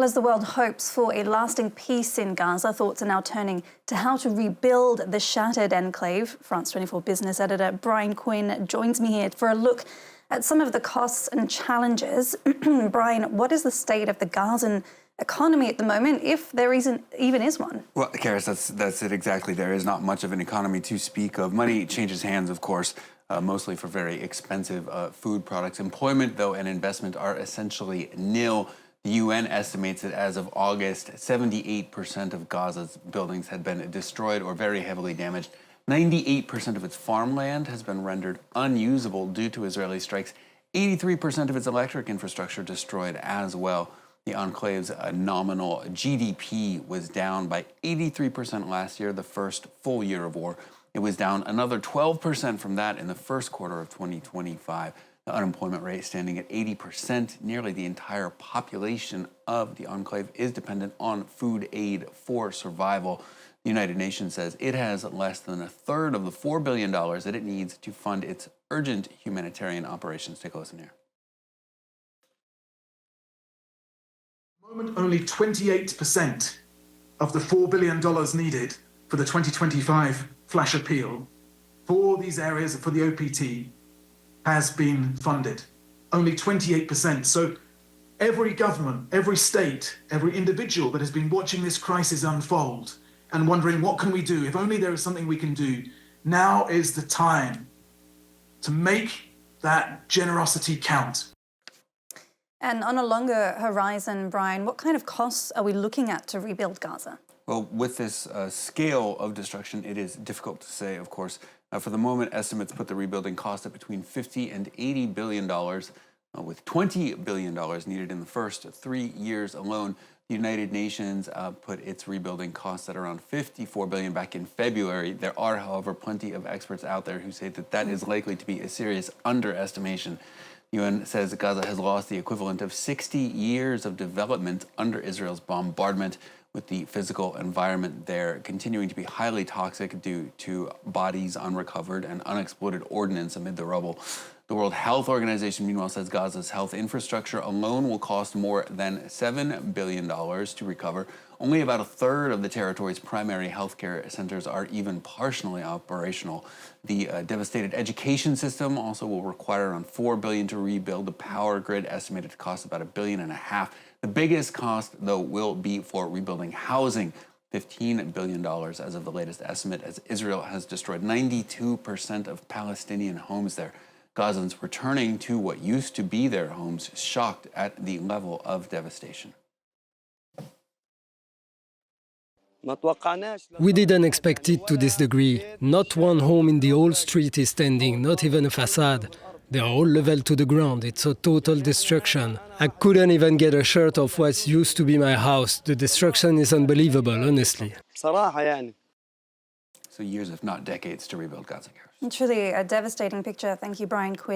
As the world hopes for a lasting peace in Gaza, thoughts are now turning to how to rebuild the shattered enclave. France 24 business editor Brian Quinn joins me here for a look at some of the costs and challenges. Brian, what is the state of the Gazan economy at the moment, if there even is one? Well, Karis, that's it exactly. There is not much of an economy to speak of. Money changes hands, of course, mostly for very expensive food products. Employment, though, and investment are essentially nil. The UN estimates that as of August, 78% of Gaza's buildings had been destroyed or very heavily damaged. 98% of its farmland has been rendered unusable due to Israeli strikes. 83% of its electric infrastructure destroyed as well. The enclave's nominal GDP was down by 83% last year, the first full year of war. It was down another 12% from that in the first quarter of 2025. The unemployment rate standing at 80%. Nearly the entire population of the enclave is dependent on food aid for survival. The United Nations says it has less than a third of the $4 billion that it needs to fund its urgent humanitarian operations. Take a listen here. At the moment, only 28% of the $4 billion needed for the 2025 flash appeal for these areas, for the OPT, has been funded. Only 28%. So every government, every state, every individual that has been watching this crisis unfold and wondering, what can we do? If only there is something we can do. Now is the time to make that generosity count. And on a longer horizon, Brian, what kind of costs are we looking at to rebuild Gaza? Well, with this scale of destruction, it is difficult to say, of course. For the moment, estimates put the rebuilding cost at between $50 and $80 billion, with $20 billion needed in the first 3 years alone. The United Nations put its rebuilding costs at around $54 billion back in February. There are, however, plenty of experts out there who say that that is likely to be a serious underestimation. The UN says Gaza has lost the equivalent of 60 years of development under Israel's bombardment, with the physical environment there continuing to be highly toxic due to bodies unrecovered and unexploded ordnance amid the rubble. The World Health Organization, meanwhile, says Gaza's health infrastructure alone will cost more than $7 billion to recover. Only about a third of the territory's primary healthcare centers are even partially operational. The devastated education system also will require around $4 billion to rebuild. The power grid estimated to cost about $1.5 billion. The biggest cost, though, will be for rebuilding housing, $15 billion as of the latest estimate, as Israel has destroyed 92% of Palestinian homes there. Gazans returning to what used to be their homes, shocked at the level of devastation. We didn't expect it to this degree. Not one home in the whole street is standing, not even a facade. They are all leveled to the ground. It's a total destruction. I couldn't even get a shirt of what used to be my house. The destruction is unbelievable, honestly. So years, if not decades, to rebuild Gaza. Truly a devastating picture. Thank you, Brian Quinn.